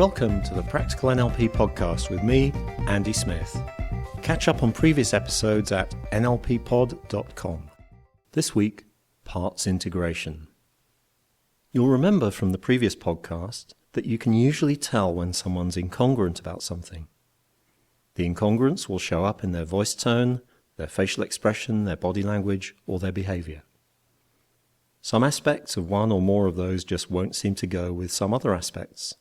Welcome to the Practical NLP podcast with me, Andy Smith. Catch up on previous episodes at nlppod.com. This week, parts integration. You'll remember from the previous podcast that you can usually tell when someone's incongruent about something. The incongruence will show up in their voice tone, their facial expression, their body language, or their behavior. Some aspects of one or more of those just won't seem to go with some other aspects.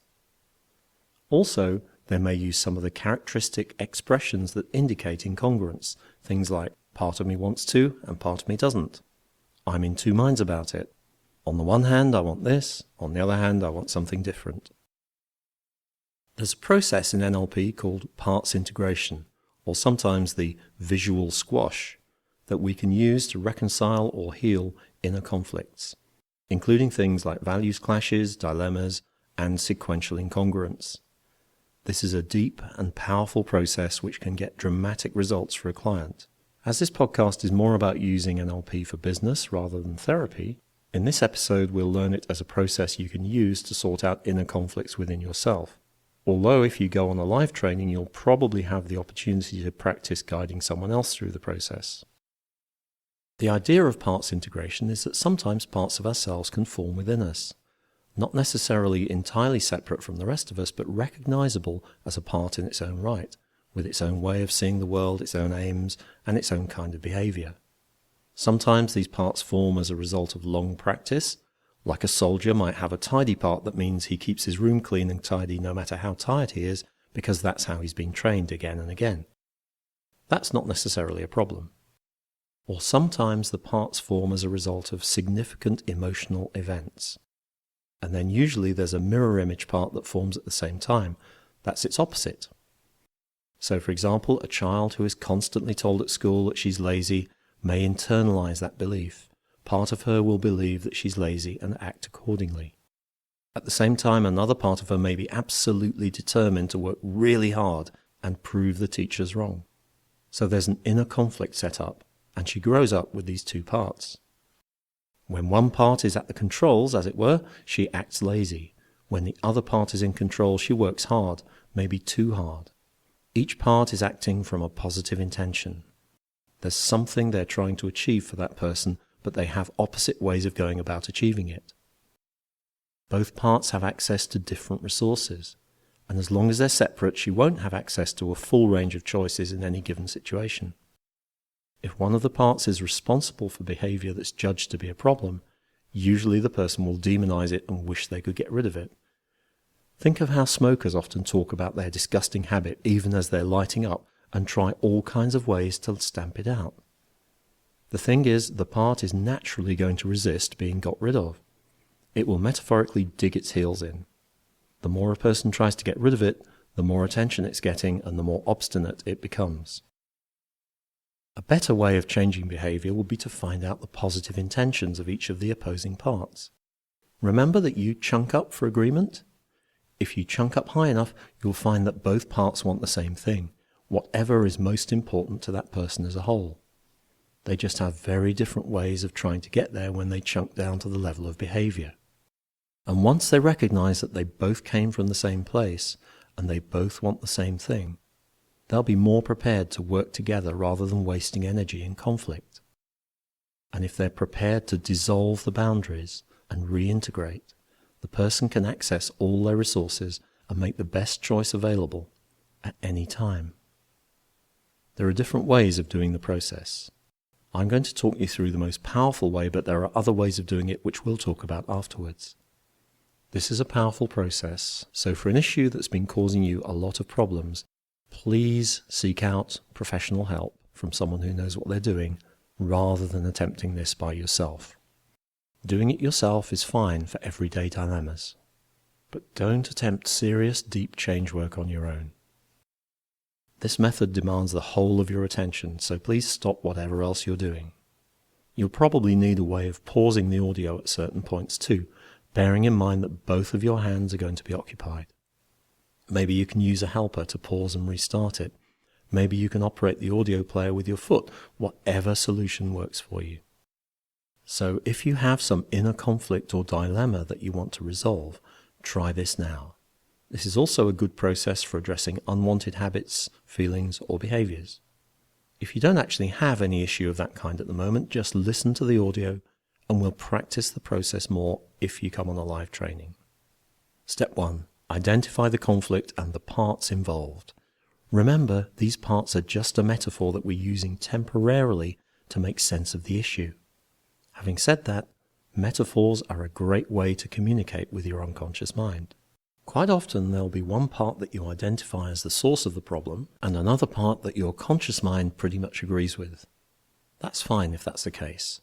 Also, they may use some of the characteristic expressions that indicate incongruence, things like part of me wants to and part of me doesn't. I'm in two minds about it. On the one hand, I want this. On the other hand, I want something different. There's a process in NLP called parts integration, or sometimes the visual squash, that we can use to reconcile or heal inner conflicts, including things like values clashes, dilemmas, and sequential incongruence. This is a deep and powerful process which can get dramatic results for a client. As this podcast is more about using NLP for business rather than therapy, in this episode we'll learn it as a process you can use to sort out inner conflicts within yourself. Although if you go on a live training, you'll probably have the opportunity to practice guiding someone else through the process. The idea of parts integration is that sometimes parts of ourselves can form within us. Not necessarily entirely separate from the rest of us, but recognizable as a part in its own right, with its own way of seeing the world, its own aims, and its own kind of behavior. Sometimes these parts form as a result of long practice, like a soldier might have a tidy part that means he keeps his room clean and tidy no matter how tired he is, because that's how he's been trained again and again. That's not necessarily a problem. Or sometimes the parts form as a result of significant emotional events. And then usually there's a mirror image part that forms at the same time. That's its opposite. So for example, a child who is constantly told at school that she's lazy may internalize that belief. Part of her will believe that she's lazy and act accordingly. At the same time, another part of her may be absolutely determined to work really hard and prove the teachers wrong. So there's an inner conflict set up, and she grows up with these two parts. When one part is at the controls, as it were, she acts lazy. When the other part is in control, she works hard, maybe too hard. Each part is acting from a positive intention. There's something they're trying to achieve for that person, but they have opposite ways of going about achieving it. Both parts have access to different resources, and as long as they're separate, she won't have access to a full range of choices in any given situation. If one of the parts is responsible for behavior that's judged to be a problem, usually the person will demonize it and wish they could get rid of it. Think of how smokers often talk about their disgusting habit even as they're lighting up and try all kinds of ways to stamp it out. The thing is, the part is naturally going to resist being got rid of. It will metaphorically dig its heels in. The more a person tries to get rid of it, the more attention it's getting and the more obstinate it becomes. A better way of changing behavior would be to find out the positive intentions of each of the opposing parts. Remember that you chunk up for agreement? If you chunk up high enough, you'll find that both parts want the same thing, whatever is most important to that person as a whole. They just have very different ways of trying to get there when they chunk down to the level of behavior. And once they recognize that they both came from the same place and they both want the same thing, they'll be more prepared to work together rather than wasting energy in conflict. And if they're prepared to dissolve the boundaries and reintegrate, the person can access all their resources and make the best choice available at any time. There are different ways of doing the process. I'm going to talk you through the most powerful way, but there are other ways of doing it which we'll talk about afterwards. This is a powerful process, so for an issue that's been causing you a lot of problems, please seek out professional help from someone who knows what they're doing, rather than attempting this by yourself. Doing it yourself is fine for everyday dilemmas, but don't attempt serious, deep change work on your own. This method demands the whole of your attention, so please stop whatever else you're doing. You'll probably need a way of pausing the audio at certain points too, bearing in mind that both of your hands are going to be occupied. Maybe you can use a helper to pause and restart it. Maybe you can operate the audio player with your foot, whatever solution works for you. So if you have some inner conflict or dilemma that you want to resolve, try this now. This is also a good process for addressing unwanted habits, feelings, or behaviors. If you don't actually have any issue of that kind at the moment, just listen to the audio and we'll practice the process more if you come on a live training. Step 1. Identify the conflict and the parts involved. Remember, these parts are just a metaphor that we're using temporarily to make sense of the issue. Having said that, metaphors are a great way to communicate with your unconscious mind. Quite often there'll be one part that you identify as the source of the problem and another part that your conscious mind pretty much agrees with. That's fine if that's the case.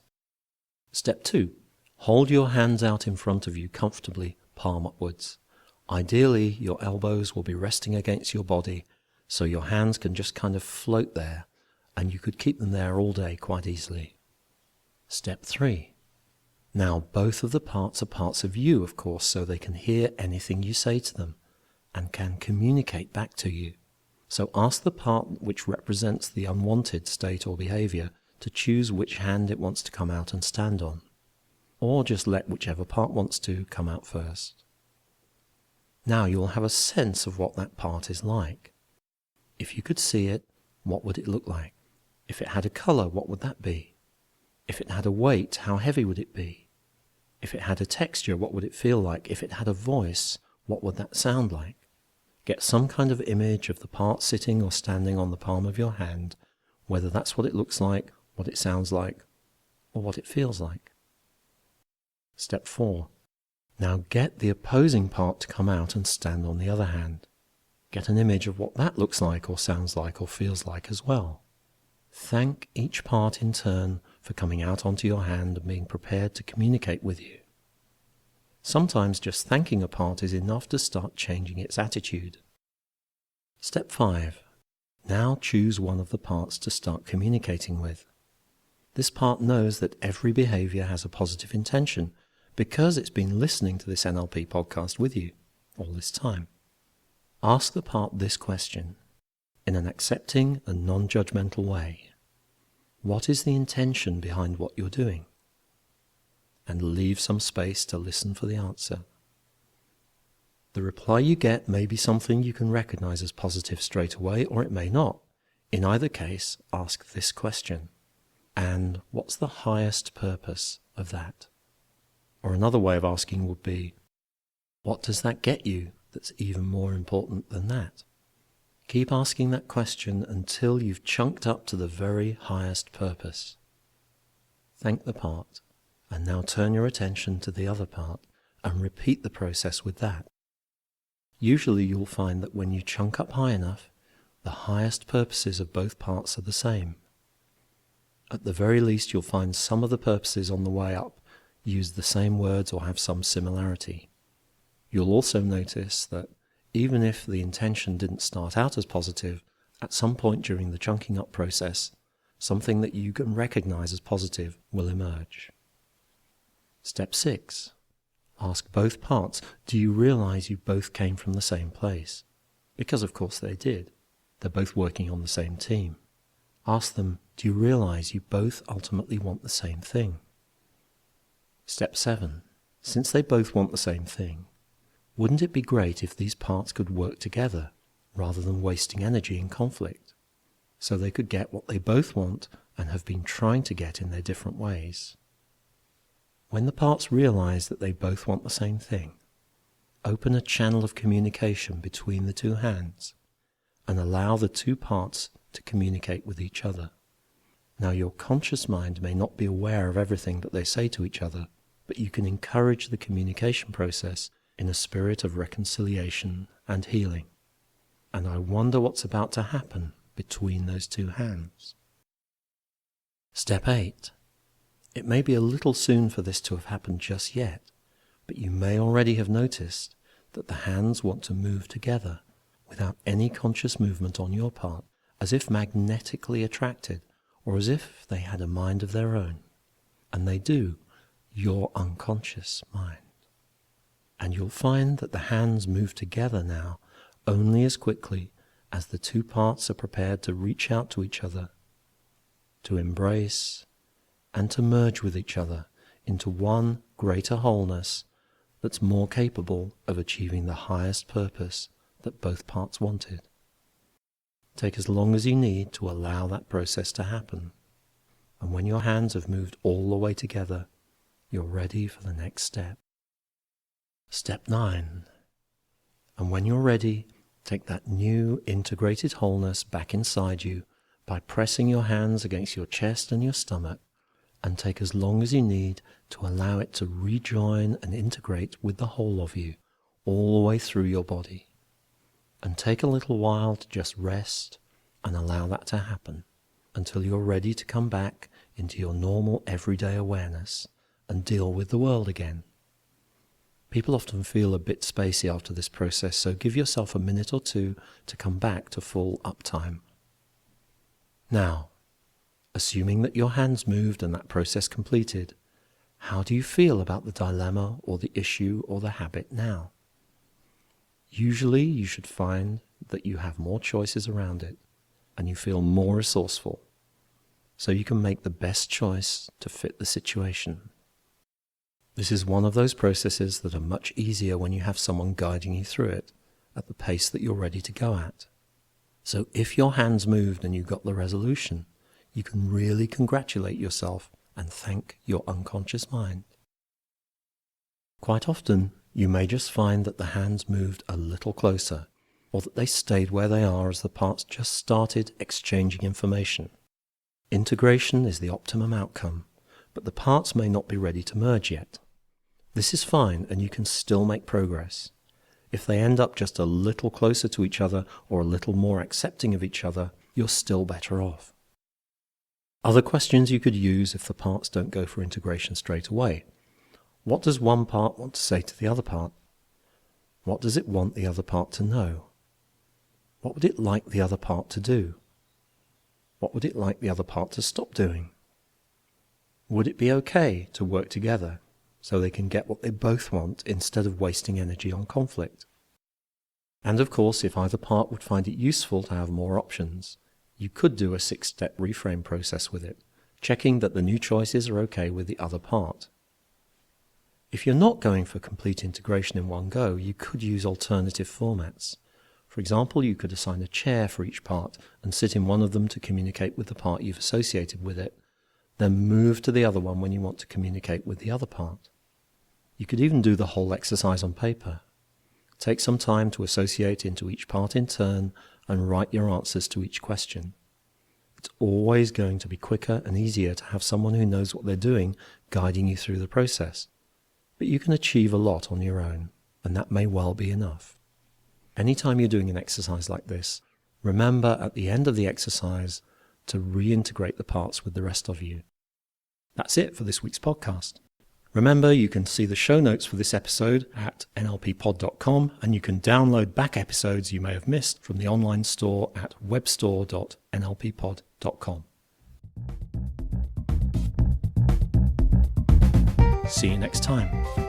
Step 2. Hold your hands out in front of you comfortably, palm upwards. Ideally, your elbows will be resting against your body, so your hands can just kind of float there, and you could keep them there all day quite easily. Step 3. Now, both of the parts are parts of you, of course, so they can hear anything you say to them and can communicate back to you. So ask the part which represents the unwanted state or behavior to choose which hand it wants to come out and stand on, or just let whichever part wants to come out first. Now you'll have a sense of what that part is like. If you could see it, what would it look like? If it had a color, what would that be? If it had a weight, how heavy would it be? If it had a texture, what would it feel like? If it had a voice, what would that sound like? Get some kind of image of the part sitting or standing on the palm of your hand, whether that's what it looks like, what it sounds like, or what it feels like. Step 4. Now get the opposing part to come out and stand on the other hand. Get an image of what that looks like or sounds like or feels like as well. Thank each part in turn for coming out onto your hand and being prepared to communicate with you. Sometimes just thanking a part is enough to start changing its attitude. Step 5. Now choose one of the parts to start communicating with. This part knows that every behavior has a positive intention because it's been listening to this NLP podcast with you all this time. Ask the part this question in an accepting and non-judgmental way. What is the intention behind what you're doing? And leave some space to listen for the answer. The reply you get may be something you can recognize as positive straight away, or it may not. In either case, ask this question. And what's the highest purpose of that? Or another way of asking would be, what does that get you that's even more important than that? Keep asking that question until you've chunked up to the very highest purpose. Thank the part, and now turn your attention to the other part and repeat the process with that. Usually you'll find that when you chunk up high enough, the highest purposes of both parts are the same. At the very least, you'll find some of the purposes on the way up use the same words or have some similarity. You'll also notice that even if the intention didn't start out as positive, at some point during the chunking up process, something that you can recognize as positive will emerge. Step 6. Ask both parts, do you realize you both came from the same place? Because of course they did. They're both working on the same team. Ask them, do you realize you both ultimately want the same thing? Step 7. Since they both want the same thing, wouldn't it be great if these parts could work together rather than wasting energy in conflict, so they could get what they both want and have been trying to get in their different ways? When the parts realize that they both want the same thing, open a channel of communication between the two hands and allow the two parts to communicate with each other. Now, your conscious mind may not be aware of everything that they say to each other, but you can encourage the communication process in a spirit of reconciliation and healing. And I wonder what's about to happen between those two hands. Step 8. It may be a little soon for this to have happened just yet, but you may already have noticed that the hands want to move together without any conscious movement on your part, as if magnetically attracted, or as if they had a mind of their own. And they do, your unconscious mind. And you'll find that the hands move together now only as quickly as the two parts are prepared to reach out to each other, to embrace, and to merge with each other into one greater wholeness that's more capable of achieving the highest purpose that both parts wanted. Take as long as you need to allow that process to happen. And when your hands have moved all the way together, you're ready for the next step. Step 9. And when you're ready, take that new integrated wholeness back inside you by pressing your hands against your chest and your stomach, and take as long as you need to allow it to rejoin and integrate with the whole of you, all the way through your body. And take a little while to just rest and allow that to happen until you're ready to come back into your normal everyday awareness and deal with the world again. People often feel a bit spacey after this process, so give yourself a minute or two to come back to full uptime. Now, assuming that your hands moved and that process completed, how do you feel about the dilemma or the issue or the habit now? Usually you should find that you have more choices around it and you feel more resourceful, so you can make the best choice to fit the situation. This is one of those processes that are much easier when you have someone guiding you through it at the pace that you're ready to go at. So if your hands moved and you got the resolution, you can really congratulate yourself and thank your unconscious mind. Quite often, you may just find that the hands moved a little closer, or that they stayed where they are as the parts just started exchanging information. Integration is the optimum outcome, but the parts may not be ready to merge yet. This is fine, and you can still make progress. If they end up just a little closer to each other or a little more accepting of each other, you're still better off. Other questions you could use if the parts don't go for integration straight away. What does one part want to say to the other part? What does it want the other part to know? What would it like the other part to do? What would it like the other part to stop doing? Would it be okay to work together so they can get what they both want instead of wasting energy on conflict? And of course, if either part would find it useful to have more options, you could do a 6-step reframe process with it, checking that the new choices are okay with the other part. If you're not going for complete integration in one go, you could use alternative formats. For example, you could assign a chair for each part and sit in one of them to communicate with the part you've associated with it, then move to the other one when you want to communicate with the other part. You could even do the whole exercise on paper. Take some time to associate into each part in turn and write your answers to each question. It's always going to be quicker and easier to have someone who knows what they're doing guiding you through the process. But you can achieve a lot on your own, and that may well be enough. Anytime you're doing an exercise like this, remember at the end of the exercise to reintegrate the parts with the rest of you. That's it for this week's podcast. Remember, you can see the show notes for this episode at nlppod.com, and you can download back episodes you may have missed from the online store at webstore.nlppod.com. See you next time.